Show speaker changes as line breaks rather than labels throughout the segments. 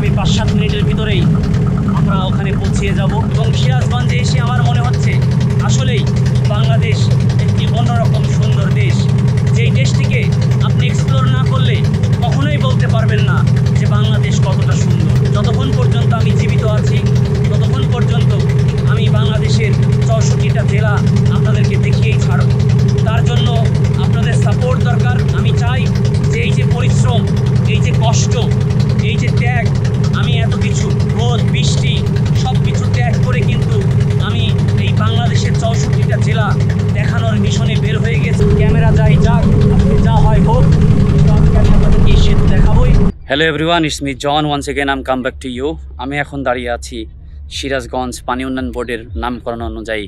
আগামী 5-7 মিনিটের ভিতরেই আমরা ওখানে পৌঁছিয়ে যাব। এবং সিরাজগঞ্জে এসে আমার মনে হচ্ছে আসলেই বাংলাদেশ একটি অন্যরকম সুন্দর দেশ, যেই দেশটিকে আপনি এক্সপ্লোর না করলে কখনোই বলতে পারবেন না যে বাংলাদেশ কতটা সুন্দর। যতক্ষণ পর্যন্ত আমি জীবিত আছি ততক্ষণ পর্যন্ত আমি বাংলাদেশের 64টা জেলা আপনাদেরকে দেখিয়েই ছাড়ব। তার জন্য আপনাদের সাপোর্ট দরকার। আমি চাই যে এই যে পরিশ্রম, এই যে কষ্ট, এই যে ত্যাগ, আমি এত কিছু রোদ বৃষ্টি সব কিছু ত্যাগ করে কিন্তু আমি এই বাংলাদেশের 64টা জেলা দেখানোর মিশনে বের হয়ে গেছি। ক্যামেরা যাই যাক, যা হয় হোক, আমি আপনাদেরকে এই সেতু দেখাবই। Hello everyone, it's me John, once again I am come back to you. আমি এখন দাঁড়িয়ে আছি সিরাজগঞ্জ পানি উন্নয়ন বোর্ডের নামকরণ অনুযায়ী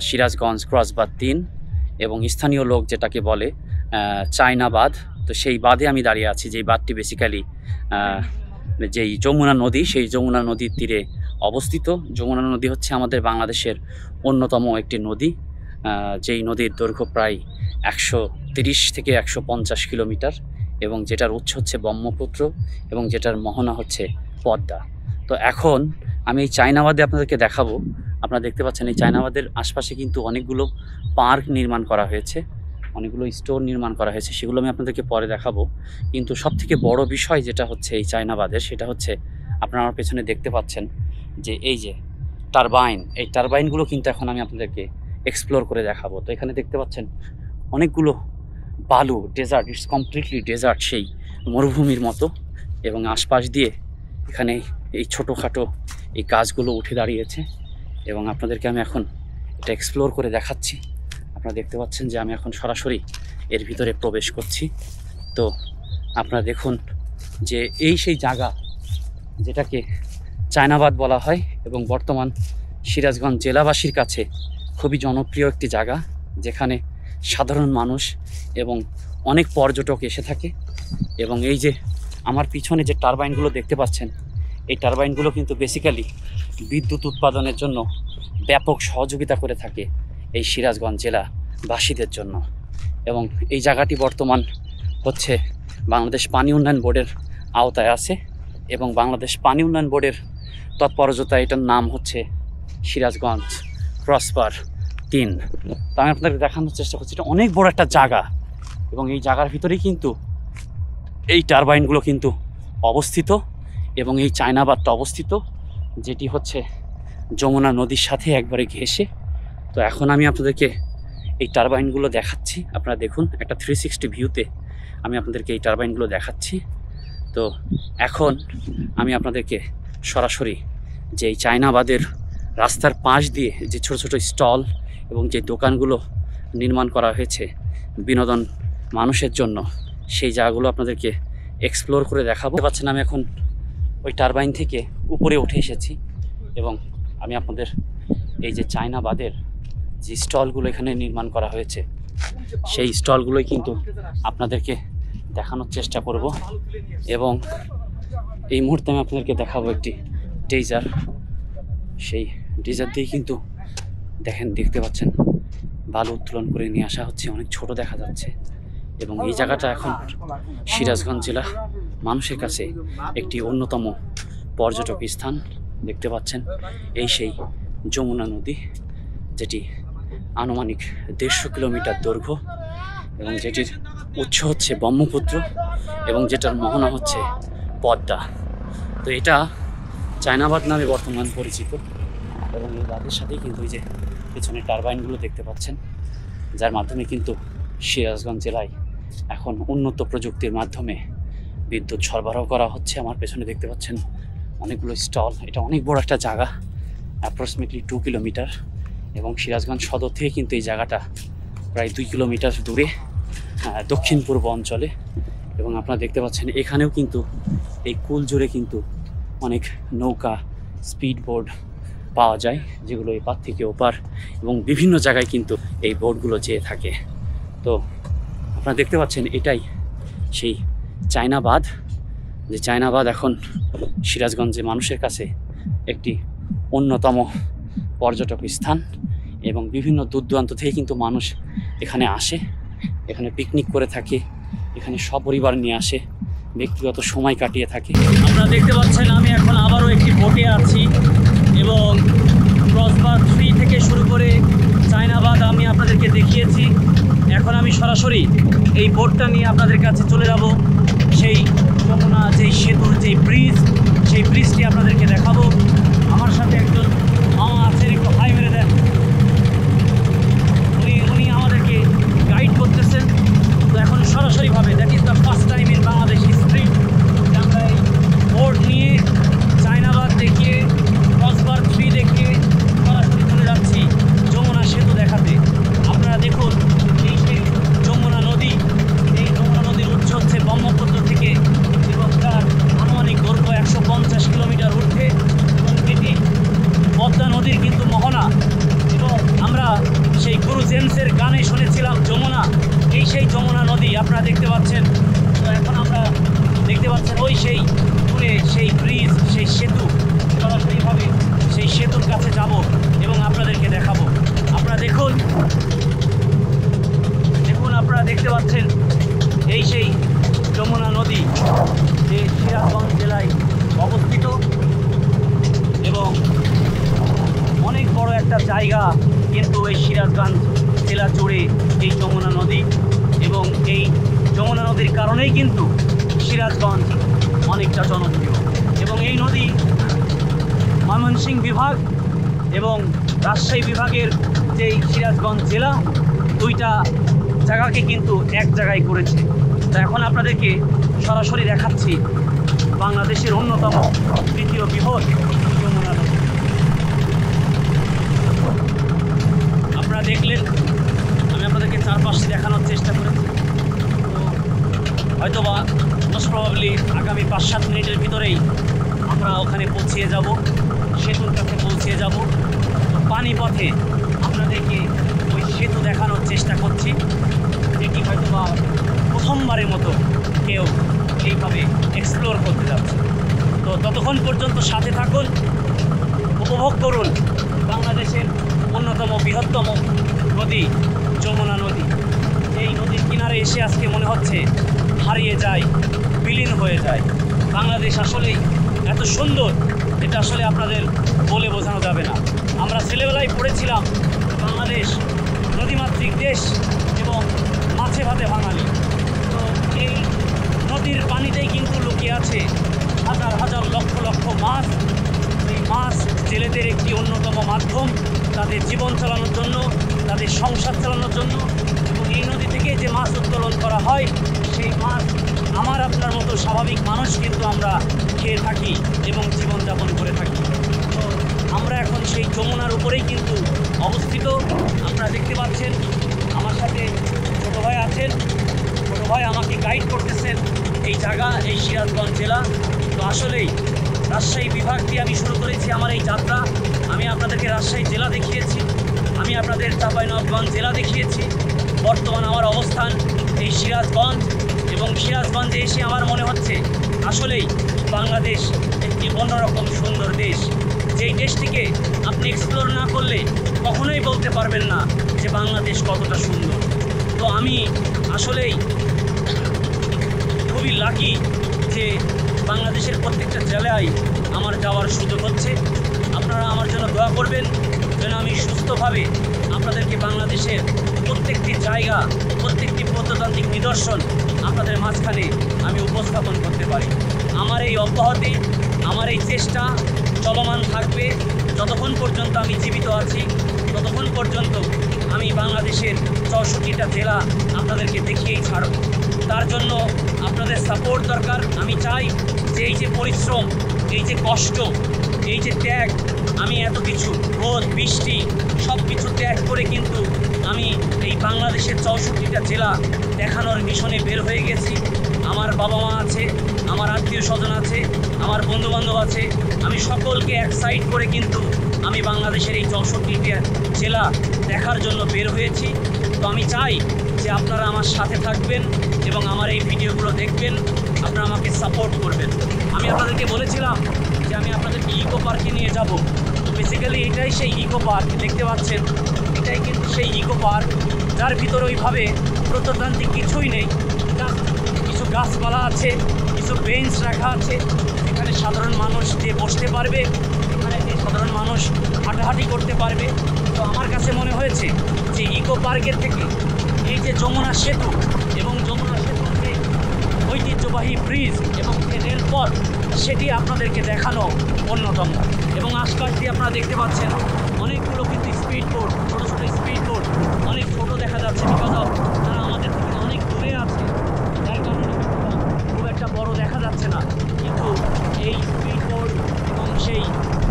সিরাজগঞ্জ ক্রসবাঁধ 3 এবং স্থানীয় লোক যেটাকে বলে চায়না বাঁধ। তো সেই বাঁধে আমি দাঁড়িয়ে আছি, যেই বাঁধটি বেসিক্যালি যেই যমুনা নদী, সেই যমুনা নদীর তীরে অবস্থিত। যমুনা নদী হচ্ছে আমাদের বাংলাদেশের অন্যতম একটি নদী, যেই নদীর দৈর্ঘ্য প্রায় 130 থেকে 150 কিলোমিটার এবং যেটার উৎস হচ্ছে ব্রহ্মপুত্র এবং যেটার মোহনা হচ্ছে পদ্মা। তো এখন আমি এই চায়নাবাদে আপনাদেরকে দেখাবো। আপনারা দেখতে পাচ্ছেন এই চায়নাবাদের আশপাশে কিন্তু অনেকগুলো পার্ক নির্মাণ করা হয়েছে, অনেকগুলো স্টোর নির্মাণ করা হয়েছে, সেগুলো আমি আপনাদেরকে পরে দেখাবো। কিন্তু সবথেকে বড় বিষয় যেটা হচ্ছে এই চায়নাবাদের, সেটা হচ্ছে আপনারা আমার পেছনে দেখতে পাচ্ছেন যে এই যে টারবাইন, এই টারবাইনগুলো কিন্তু এখন আমি আপনাদেরকে এক্সপ্লোর করে দেখাবো। তো এখানে দেখতে পাচ্ছেন অনেকগুলো বালু, ডেজার্ট, ইটস কমপ্লিটলি ডেজার্ট, সেই মরুভূমির মতো। এবং আশপাশ দিয়ে এখানে এই ছোটোখাটো এই গাছগুলো উঠে দাঁড়িয়েছে এবং আপনাদেরকে আমি এখন এটা এক্সপ্লোর করে দেখাচ্ছি। আপনারা দেখতে পাচ্ছেন যে আমি এখন সরাসরি এর ভিতরে প্রবেশ করছি। তো আপনারা দেখুন যে এই সেই জায়গা যেটাকে চায়নাবাদ বলা হয় এবং বর্তমান সিরাজগঞ্জ জেলাবাসীর কাছে খুবই জনপ্রিয় একটি জায়গা, যেখানে সাধারণ মানুষ এবং অনেক পর্যটক এসে থাকে। এবং এই যে আমার পিছনে যে টারবাইনগুলো দেখতে পাচ্ছেন, এই টারবাইনগুলো কিন্তু বেসিক্যালি বিদ্যুৎ উৎপাদনের জন্য ব্যাপক সহযোগিতা করে থাকে এই সিরাজগঞ্জ জেলাবাসীদের জন্য। এবং এই জায়গাটি বর্তমান হচ্ছে বাংলাদেশ পানি উন্নয়ন বোর্ডের আওতায় আছে এবং বাংলাদেশ পানি উন্নয়ন বোর্ডের তৎপরতায় এটার নাম হচ্ছে সিরাজগঞ্জ ক্রসবাঁধ 3। তো আমি আপনাদের দেখানোর চেষ্টা করছি, এটা অনেক বড় একটা জায়গা এবং এই জায়গার ভিতরেই কিন্তু এই টারবাইনগুলো কিন্তু অবস্থিত এবং এই চায়নাবাদটা অবস্থিত, যেটি হচ্ছে যমুনা নদীর সাথে একবারে ঘেঁষে। তো এখন আমি আপনাদেরকে এই টারবাইনগুলো দেখাচ্ছি। আপনারা দেখুন, একটা 360 ভিউতে আমি আপনাদেরকে এই টারবাইনগুলো দেখাচ্ছি। তো এখন আমি আপনাদেরকে সরাসরি যে এই চায়নাবাদের রাস্তার পাশ দিয়ে যে ছোট ছোট স্টল এবং যে দোকানগুলো নির্মাণ করা হয়েছে বিনোদন মানুষের জন্য, সেই জায়গাগুলো আপনাদেরকে এক্সপ্লোর করে দেখাবো। পাচ্ছেন আমি এখন ওই টারবাইন থেকে উপরে উঠে এসেছি এবং আমি আপনাদের এই যে চায়নাবাদের যে স্টলগুলো এখানে নির্মাণ করা হয়েছে, সেই স্টলগুলোই কিন্তু আপনাদেরকে দেখানোর চেষ্টা করব। এবং এই মুহূর্তে আমি আপনাদেরকে দেখাবো একটি ডেজার। সেই ডেজার দিয়ে কিন্তু দেখতে পাচ্ছেন বালু উত্তোলন করে নিয়ে আসা হচ্ছে, অনেক ছোট দেখা যাচ্ছে। এবং এই জায়গাটা এখন সিরাজগঞ্জ জেলা মানুষের কাছে একটি অন্যতম পর্যটক স্থান। দেখতে পাচ্ছেন এই সেই যমুনা নদী, যেটি আনুমানিক 150 কিলোমিটার দৈর্ঘ্য এবং যেটির উৎস হচ্ছে ব্রহ্মপুত্র এবং যেটার মোহনা হচ্ছে পদ্মা। তো এটা চায়নাবাদ নামে বর্তমান পরিচিত এবং এই বাঁধের সাথেই কিন্তু এই যে পেছনে টারবাইনগুলো দেখতে পাচ্ছেন, যার মাধ্যমে কিন্তু সিরাজগঞ্জ জেলায় এখন উন্নত প্রযুক্তির মাধ্যমে বিদ্যুৎ সরবরাহ করা হচ্ছে। আমার পেছনে দেখতে পাচ্ছেন অনেকগুলো স্টল। এটা অনেক বড় একটা জায়গা, অ্যাপ্রক্সিমেটলি 2 কিলোমিটার এবং সিরাজগঞ্জ সদর থেকে কিন্তু এই জায়গাটা প্রায় 2 কিলোমিটার দূরে দক্ষিণ পূর্ব অঞ্চলে। এবং আপনারা দেখতে পাচ্ছেন এখানেও কিন্তু এই কুল জুড়ে কিন্তু অনেক নৌকা, স্পিড বোর্ড পাওয়া যায়, যেগুলো এপার থেকে ওপার এবং বিভিন্ন জায়গায় কিন্তু এই বোর্ডগুলো যেয়ে থাকে। তো আপনারা দেখতে পাচ্ছেন এটাই সেই চায়নাবাদ, যে চায়নাবাদ এখন সিরাজগঞ্জে মানুষের কাছে একটি অন্যতম পর্যটক স্থান এবং বিভিন্ন দূর দূরান্ত থেকে কিন্তু মানুষ এখানে আসে, এখানে পিকনিক করে থাকে, এখানে সপরিবার নিয়ে আসে ব্যক্তিগত সময় কাটিয়ে থাকি। আপনারা দেখতে পাচ্ছেন আমি এখন আবারও একটি বোটে আছি এবং ক্রসবার 3 থেকে শুরু করে চায়নাবাদ আমি আপনাদেরকে দেখিয়েছি। এখন আমি সরাসরি এই বোটটা নিয়ে আপনাদের কাছে চলে যাব সেই যমুনা যেই সেতুর যেই ব্রিজ, সেই ব্রিজটি আপনাদেরকে দেখাবো। আমার সাথে একজন মামা আছে, একটু হাই মেরে দেন। উনি আমাদেরকে গাইড করতেছেন। তো এখন সরাসরিভাবে that is the first time in Bangladesh history যে আমরা এই বোট নিয়ে চায়নাবাদ দেখিয়ে ক্রসবার 3 দেখিয়ে সরাসরি চলে যাচ্ছি যমুনা সেতু দেখাতে। আপনারা দেখুন এই সেই যমুনা নদী, এই যমুনা নদীর উৎস হচ্ছে ব্রহ্মপুত্র থেকে এবং তার আনুমানিক দৈর্ঘ্য 150 কিলোমিটার ঊর্ধ্বে এবং এটি পদ্মা নদীর কিন্তু মোহনা। এবং আমরা সেই গুরু জেমসের গানে শুনেছিলাম যমুনা, এই সেই যমুনা নদী আপনারা দেখতে পাচ্ছেন। তো এখন আমরা দেখতে পাচ্ছেন ওই সেই দূরে সেই ব্রিজ, সেই সেতু, সরাসরিভাবে সেই সেতুর কাছে যাব এবং আপনাদেরকে দেখাবো। আপনারা দেখুন আপনারা দেখতে পাচ্ছেন এই সেই যমুনা নদী যে সিরাজগঞ্জ জেলায় অবস্থিত এবং অনেক বড় একটা জায়গা কিন্তু এই সিরাজগঞ্জ জেলা জুড়ে এই যমুনা নদী। এবং এই যমুনা নদীর কারণেই কিন্তু সিরাজগঞ্জ অনেকটা জনপ্রিয়। এবং এই নদী ময়মনসিংহ বিভাগ এবং রাজশাহী বিভাগের যেই সিরাজগঞ্জ জেলা, দুইটা জায়গাকে কিন্তু এক জায়গায় করেছে। তো এখন আপনাদেরকে সরাসরি দেখাচ্ছি বাংলাদেশের অন্যতম তৃতীয় বৃহৎ যমুনা নদী। আপনারা দেখলেন আমি আপনাদেরকে চারপাশে দেখানোর চেষ্টা করেছি। তো হয়তোবা মোস্ট প্রবাবলি আগামী 5-7 মিনিটের ভিতরেই আমরা ওখানে পৌঁছিয়ে যাব, সেতুর কাছে পৌঁছিয়ে যাব। তো পানিপথে আপনাদেরকে ওই সেতু দেখানোর চেষ্টা করছি, যেটি হয়তোবা প্রথমবারের মতো কেউ এইভাবে এক্সপ্লোর করতে যাচ্ছে। তো ততক্ষণ পর্যন্ত সাথে থাকুন, উপভোগ করুন বাংলাদেশের অন্যতম বৃহত্তম নদী যমুনা নদী। এই নদীর কিনারে এসে আজকে মনে হচ্ছে হারিয়ে যায়, বিলীন হয়ে যায়। বাংলাদেশ আসলেই এত সুন্দর, এটা আসলে আপনাদের বলে বোঝানো যাবে না। আমরা ছেলেবেলায় পড়েছিলাম বাংলাদেশ নদীমাতৃক দেশ এবং মাছে ভাতে বাঙালি। তো এই নদীর পানিতেই কিন্তু লুকিয়ে আছে হাজার হাজার লক্ষ লক্ষ মাছ। এই মাছ জেলেদের একটি অন্যতম মাধ্যম তাদের জীবন চালানোর জন্য, তাদের সংসার চালানোর জন্য। এবং এই নদী থেকে যে মাছ উত্তোলন করা হয় সেই মাছ আমার আপনার মতো স্বাভাবিক মানুষ কিন্তু আমরা খেয়ে থাকি এবং জীবনযাপন করে থাকি। তো আমরা এখন সেই যমুনার উপরেই কিন্তু অবস্থিত। আপনারা দেখতে পাচ্ছেন আমার সাথে ছোটো ভাই আছেন, ছোটো ভাই আমাকে গাইড করতেছেন এই জায়গা, এই সিরাজগঞ্জ জেলা। তো আসলেই রাজশাহী বিভাগ দিয়ে আমি শুরু করেছি আমার এই যাত্রা। আমি আপনাদেরকে রাজশাহী জেলা দেখিয়েছি, আমি আপনাদের চাঁপাইনবাবগঞ্জ জেলা দেখিয়েছি। বর্তমান আমার অবস্থান এই সিরাজগঞ্জ এবং সিরাজগঞ্জে এসে আমার মনে হচ্ছে আসলেই বাংলাদেশ একটি অন্যরকম সুন্দর দেশ, যেই দেশটিকে আপনি এক্সপ্লোর না করলে কখনোই বলতে পারবেন না যে বাংলাদেশ কতটা সুন্দর। তো আমি আসলেই খুবই লাকি যে বাংলাদেশের প্রত্যেকটা জেলায় আমার যাওয়ার সুযোগ হচ্ছে। আপনারা আমার জন্য দোয়া করবেন যেন আমি সুস্থভাবে আপনাদেরকে বাংলাদেশের প্রত্যেকটি জায়গা, প্রত্যেকটি প্রত্নতান্ত্রিক নিদর্শন আপনাদের মাঝখানে আমি উপস্থাপন করতে পারি। আমার এই অব্যাহতি, আমার এই চেষ্টা চলমান থাকবে যতক্ষণ পর্যন্ত আমি জীবিত আছি। ততক্ষণ পর্যন্ত আমি বাংলাদেশের 64টা জেলা আপনাদেরকে দেখিয়েই ছাড়ব। তার জন্য আপনাদের সাপোর্ট দরকার। আমি চাই যে এই যে পরিশ্রম, এই যে কষ্ট, এই যে ত্যাগ, আমি এত কিছু রোদ বৃষ্টি সব কিছু ত্যাগ করে কিন্তু আমি এই বাংলাদেশের 64টা জেলা দেখানোর মিশনে বের হয়ে গেছি। আমার বাবা মা আছে, আমার আত্মীয় স্বজন আছে, আমার বন্ধুবান্ধব আছে, আমি সকলকে এক সাইড করে কিন্তু আমি বাংলাদেশের এই 64টা জেলা দেখার জন্য বের হয়েছি। তো আমি চাই যে আপনারা আমার সাথে থাকবেন এবং আমার এই ভিডিওগুলো দেখবেন, আপনারা আমাকে সাপোর্ট করবেন। আমি আপনাদেরকে বলেছিলাম যে আমি আপনাদেরকে ইকো পার্কে নিয়ে যাব। তো বেসিক্যালি এটাই সেই ইকো পার্ক, দেখতে পাচ্ছেন এটাই কিন্তু সেই ইকো পার্ক, যার ভিতরে ওইভাবে প্রত্নতান্ত্রিক কিছুই নেই, কিছু গাছপালা আছে, কিছু বেঞ্চ রাখা আছে, এখানে সাধারণ মানুষ যে বসতে পারবে, এখানে যে সাধারণ মানুষ হাঁটাহাঁটি করতে পারবে। তো আমার কাছে মনে হয়েছে যে ইকো পার্কের থেকে এই যে যমুনা সেতু এবং যমুনা সেতুর যে ঐতিহ্যবাহী ব্রিজ এবং যে রেলপথ, সেটি আপনাদেরকে দেখানো অন্যতম। এবং আশপাশ দিয়ে আপনারা দেখতে পাচ্ছেন অনেকগুলো কিন্তু স্পিড বোট, ছোটো ছোটো স্পিড বোট, অনেক ছোটো দেখা যাচ্ছে, বিকজ অফ তারা আমাদের থেকে অনেক দূরে আছে, যার কারণে খুব একটা বড় দেখা যাচ্ছে না। কিন্তু এই স্পিড বোট এবং সেই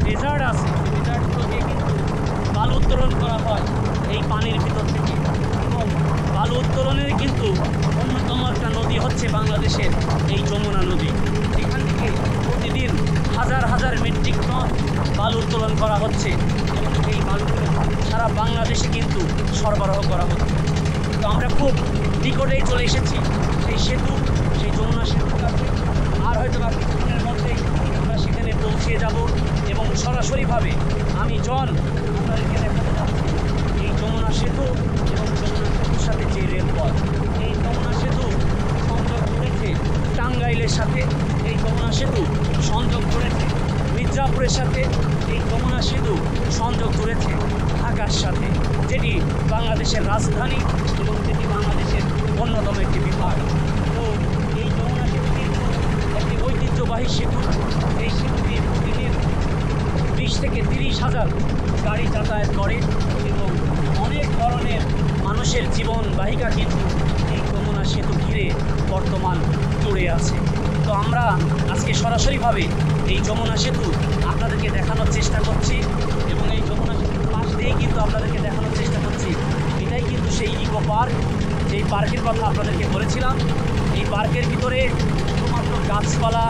ডেজার্ট আছে, ডেজার্টগুলোকে কিন্তু বালু উত্তোলন করা হয় এই পানির ভিতর থেকে। এবং বালু উত্তোলনের কিন্তু অন্যতম একটা নদী হচ্ছে বাংলাদেশের এই যমুনা নদী। এখান থেকে প্রতিদিন হাজার হাজার মেট্রিক টন বালু উত্তোলন করা হচ্ছে এবং এই বালুগুলো সারা বাংলাদেশে কিন্তু সরবরাহ করা হচ্ছে। তো আমরা খুব নিকটেই চলে এসেছি সেই সেতু, সেই যমুনা সেতুর কাছে। আর হয়তো বা কিছুদিনের মধ্যেই আমরা সেখানে পৌঁছে যাব এবং সরাসরিভাবে আমি জন আপনাদেরকে দেখাতে যাচ্ছি এই যমুনা সেতু এবং যমুনা সেতুর সাথে যে রেলপথ। এই যমুনা সেতু সংযোগ করেছে টাঙ্গাইলের সাথে, এই যমুনা সেতু সংযোগ করেছে মির্জাপুরের সাথে, এই যমুনা সেতু সংযোগ করেছে ঢাকার সাথে, যেটি বাংলাদেশের রাজধানী এবং যেটি বাংলাদেশের অন্যতম একটি বিভাগ। তো এই যমুনা সেতু কিন্তু একটি ঐতিহ্যবাহী সেতু। এই সেতুটি প্রতিদিন 20 থেকে 30 হাজার গাড়ি যাতায়াত করে এবং অনেক ধরনের মানুষের জীবন বাহিকা কিন্তু এই যমুনা সেতু ঘিরে বর্তমান জুড়ে আছে। তো আমরা আজকে সরাসরিভাবে এই যমুনা সেতু আপনাদেরকে দেখানোর চেষ্টা করছি এবং এই যমুনা সেতুর পাশ দিয়েই কিন্তু আপনাদেরকে দেখানোর চেষ্টা করছি। এটাই কিন্তু সেই ইকো পার্ক, যেই পার্কের কথা আপনাদেরকে বলেছিলাম। এই পার্কের ভিতরে শুধুমাত্র গাছপালা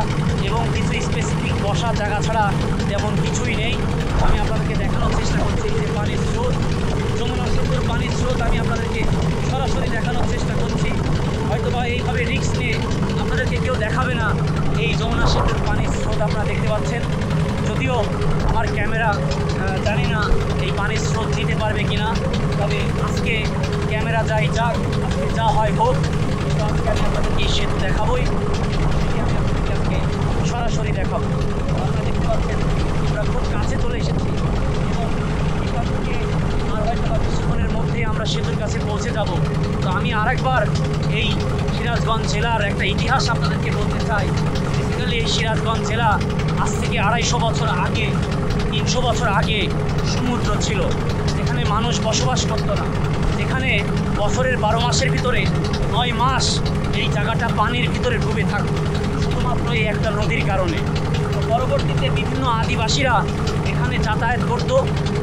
এবং কিছু স্পেসিফিক বসার জায়গা ছাড়া তেমন কিছুই নেই। আমি আপনাদেরকে দেখানোর চেষ্টা করছি যে পানির স্রোত, যমুনা সেতুর পানির স্রোত আমি আপনাদেরকে সরাসরি দেখানোর চেষ্টা করছি। হয়তোবা এইভাবে রিস্ক নিয়ে আপনাদেরকে কেউ দেখাবে না এই যমুনা সেতুর পানির স্রোত আপনারা দেখতে পাচ্ছেন। যদিও আমার ক্যামেরা জানি না এই পানির স্রোত দিতে পারবে কিনা, তবে আজকে ক্যামেরা যাই যাক, যা হয় হোক, আজকে আমি আপনাদেরকে এই সেতু দেখাবোই, সেটি আমি আপনাদেরকে আজকে সরাসরি দেখাবো। আপনারা দেখতে পাচ্ছেন আমরা খুব কাছে চলে এসেছি এবং এখান থেকে আর হয়তো কিছুক্ষণের মধ্যে আমরা সেতুর কাছে পৌঁছে যাব। তো আমি আরেকবার এই সিরাজগঞ্জ জেলার একটা ইতিহাস আপনাদেরকে বলতে চাই। বেসিক্যালি এই সিরাজগঞ্জ জেলা আজ থেকে 250 বছর আগে, 300 বছর আগে সমুদ্র ছিল, যেখানে মানুষ বসবাস করতো না, যেখানে বছরের 12 মাসের ভিতরে 9 মাস এই জায়গাটা পানির ভিতরে ডুবে থাকতো, শুধুমাত্র এই একটা নদীর কারণে। তো পরবর্তীতে বিভিন্ন আদিবাসীরা এখানে যাতায়াত করতো,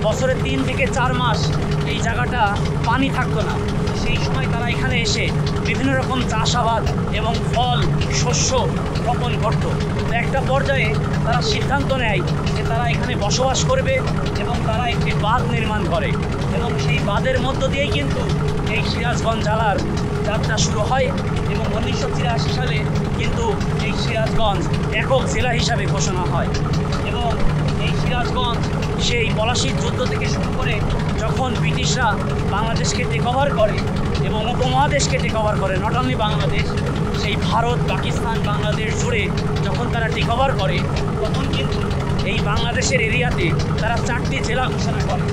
বছরে 3 থেকে 4 মাস এই জায়গাটা পানি থাকতো না। সেই সময় তারা এখানে এসে বিভিন্ন রকম চাষাবাদ এবং ফল শস্য রোপণ করত। তো একটা পর্যায়ে তারা সিদ্ধান্ত নেয় যে তারা এখানে বসবাস করবে এবং তারা একটি বাঁধ নির্মাণ করে এবং সেই বাঁধের মধ্য দিয়েই কিন্তু এই সিরাজগঞ্জ জেলার যাত্রা শুরু হয় এবং 1983 সালে কিন্তু এই সিরাজগঞ্জ একক জেলা হিসাবে ঘোষণা হয়। এবং এই সিরাজগঞ্জ সেই পলাশীর যুদ্ধ থেকে শুরু করে যখন ব্রিটিশরা বাংলাদেশকে টেক ওভার করে এবং উপমহাদেশকে টেক ওভার করে, নট অনলি বাংলাদেশ, সেই ভারত পাকিস্তান বাংলাদেশ জুড়ে যখন তারা টেক ওভার করে, তখন কিন্তু এই বাংলাদেশের এরিয়াতে তারা 4টি জেলা ঘোষণা করে,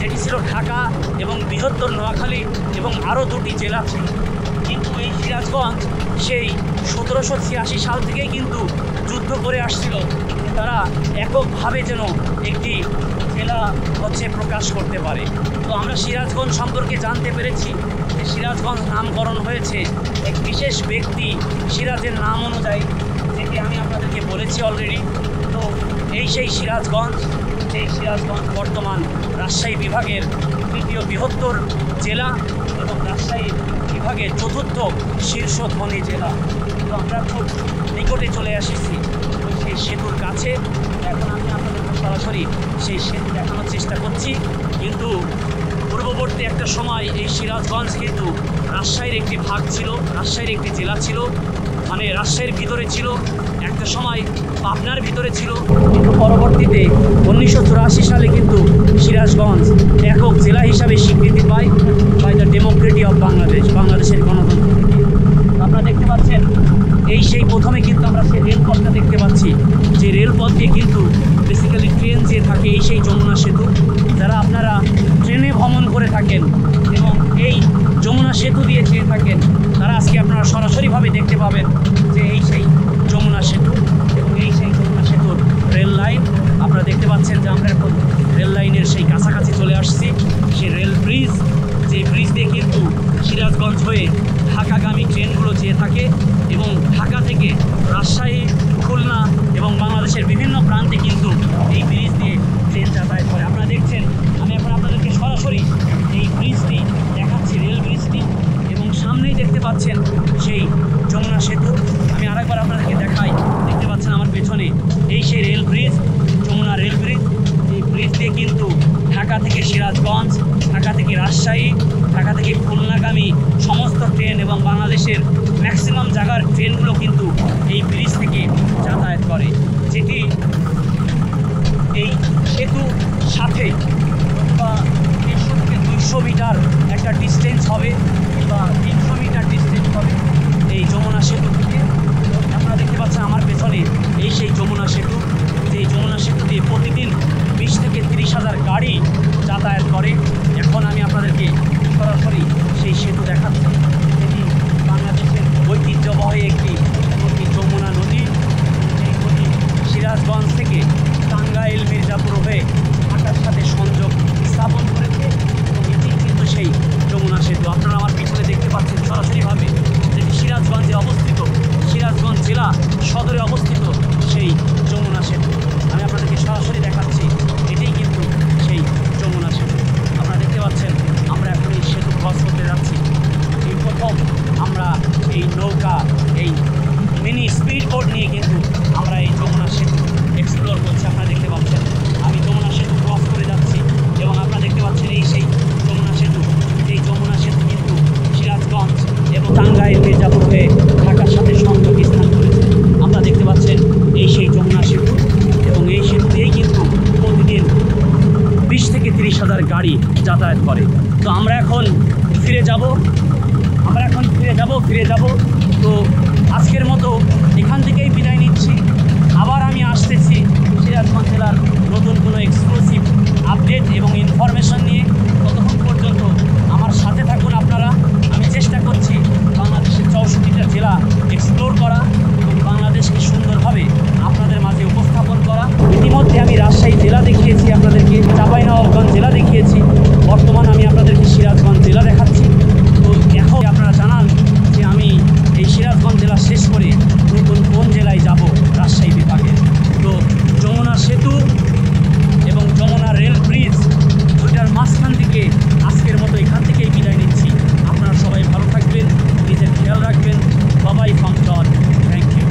যেটি ছিল ঢাকা এবং বৃহত্তর নোয়াখালী এবং আরও 2টি জেলা ছিল। কিন্তু এই সিরাজগঞ্জ সেই 1786 সাল থেকেই কিন্তু যুদ্ধ করে আসছিল, তারা এককভাবে যেন একটি জেলা হচ্ছে প্রকাশ করতে পারে। তো আমরা সিরাজগঞ্জ সম্পর্কে জানতে পেরেছি যে সিরাজগঞ্জ নামকরণ হয়েছে এক বিশেষ ব্যক্তি সিরাজের নাম অনুযায়ী, যেটি আমি আপনাদেরকে বলেছি অলরেডি। তো এই সেই সিরাজগঞ্জ, এই সিরাজগঞ্জ বর্তমান রাজশাহী বিভাগের 3য় বৃহত্তর জেলা এবং রাজশাহী বিভাগের 4র্থ শীর্ষ ধনী জেলা। তো আমরা খুব নিকটে চলে এসেছি সেই সেতুর কাছে। এখন আমি আপনাদেরকে সরাসরি সেই সেতু দেখানোর চেষ্টা করছি। কিন্তু পূর্ববর্তী একটা সময় এই সিরাজগঞ্জ কিন্তু রাজশাহীর একটি ভাগ ছিল, রাজশাহীর একটি জেলা ছিল, মানে রাজশাহীর ভিতরে ছিল, একটা সময় পাবনার ভিতরে ছিল। কিন্তু পরবর্তীতে 1984 সালে কিন্তু সিরাজগঞ্জ একক জেলা হিসাবে স্বীকৃতি পায় by the democracy of Bangladesh, বাংলাদেশের গণতন্ত্র থেকে। আপনারা দেখতে পাচ্ছেন এই সেই প্রথমে কিন্তু আমরা সেই রেলপথটা দেখতে পাচ্ছি, যে রেলপথ দিয়ে কিন্তু বেসিক্যালি ট্রেন যে থাকে, এই সেই যমুনা সেতু। যারা আপনারা ট্রেনে ভ্রমণ করে থাকেন এবং এই যমুনা সেতু দিয়ে যেয়ে থাকেন, তারা আজকে আপনারা সরাসরিভাবে দেখতে পাবেন যে এই সেই যমুনা সেতু এবং এই সেই যমুনা সেতুর রেল লাইন। আপনারা দেখতে পাচ্ছেন যে আমরা এখন রেল লাইনের সেই কাছাকাছি চলে আসছি। সেই রেল ব্রিজ, যে ব্রিজ দিয়ে কিন্তু সিরাজগঞ্জ হয়ে ঢাকাগামী ট্রেনগুলো যেয়ে থাকে এবং ঢাকা থেকে রাজশাহী, খুলনা এবং বাংলাদেশের বিভিন্ন প্রান্তে কিন্তু এই ব্রিজ দিয়ে ট্রেন যাতায়াত করে। আপনারা দেখছেন, আমি এখন আপনাদেরকে সরাসরি এই ব্রিজটি দেখাচ্ছি, রেল ব্রিজটি, এবং সামনেই দেখতে পাচ্ছেন সেই যমুনা সেতু। আমি আরেকবার আপনাদেরকে দেখাই, দেখতে পাচ্ছেন আমার পেছনে এই সেই rail bridge, Jamuna rail bridge. এই ব্রিজ দিয়ে কিন্তু ঢাকা থেকে সিরাজগঞ্জ, ঢাকা থেকে রাজশাহী, ঢাকা থেকে খুলনাগামী সমস্ত ট্রেন এবং বাংলাদেশের ম্যাক্সিমাম জায়গার ট্রেনগুলো কিন্তু এই ব্রিজ থেকে যাতায়াত করে, যেটি এই সেতুর সাথে বা 150 থেকে 200 মিটার একটা ডিস্টেন্স হবে বা 300 মিটার ডিস্টেন্স হবে এই যমুনা সেতু থেকে। আপনারা দেখতে পাচ্ছেন আমার পেছনে এই সেই যমুনা সেতু, যে যমুনা সেতু দিয়ে প্রতিদিন 20 থেকে 30 হাজার গাড়ি যাতায়াত করে। এখন আমি আপনাদেরকে সরাসরি সেই সেতু দেখাচ্ছি, যেটি বাংলাদেশের ঐতিহ্যবাহী একটি নদী, যমুনা নদী। এই নদী সিরাজগঞ্জ থেকে টাঙ্গাইল, মির্জাপুর হয়ে ঢাকার সাথে সংযোগ স্থাপন করেছে এবং এটি কিন্তু সেই যমুনা সেতু। আপনারা আমার পিছনে দেখতে পাচ্ছেন সরাসরিভাবে, যেটি সিরাজগঞ্জে অবস্থিত, সিরাজগঞ্জ জেলা সদরে অবস্থিত সেই যমুনা সেতু। আমি আপনাদেরকে সরাসরি দেখাচ্ছি, এটাই কিন্তু সেই যমুনা সেতু। আপনারা দেখতে পাচ্ছেন আমরা এখন এই সেতু ক্রস করতে যাচ্ছি। এই প্রথম আমরা এই নৌকা, এই মিনি স্পিড বোট নিয়ে কিন্তু আমরা এই যমুনা সেতু এক্সপ্লোর করছি। আপনারা দেখতে পাচ্ছেন আমি যমুনা সেতু ক্রস করে যাচ্ছি এবং আপনারা দেখতে পাচ্ছেন এই সেই যমুনা সেতু। এই যমুনা সেতু কিন্তু সিরাজগঞ্জ এবং টাঙ্গাইল, মির্জাপুর হয়ে ঢাকার সাথে সংযোগ স্থান করেছে। আপনারা দেখতে পাচ্ছেন এই সেই যমুনা সেতু এবং এই সেতু দিয়েই কিন্তু প্রতিদিন 20 থেকে 30 হাজার গাড়ি যাতায়াত করে। তো আমরা এখন ফিরে যাব, তো আজকের মতো এখান থেকেই বিদায় নিচ্ছি। আবার আমি আসতেছি সিরাজগঞ্জ জেলার নতুন কোনো এক্সক্লুসিভ আপডেট এবং ইনফরমেশন নিয়ে। ততক্ষণ পর্যন্ত আমার সাথে থাকুন আপনারা। আমি চেষ্টা করছি বাংলাদেশের 64টা জেলা এক্সপ্লোর করা এবং বাংলাদেশকে সুন্দরভাবে আপনাদের মাঝে উপস্থাপন করা। ইতিমধ্যে আমি রাজশাহী জেলা দেখিয়েছি আপনাদেরকে, চাঁপাইনবাবগঞ্জ জেলা দেখিয়েছি, বর্তমান আমি আপনাদেরকে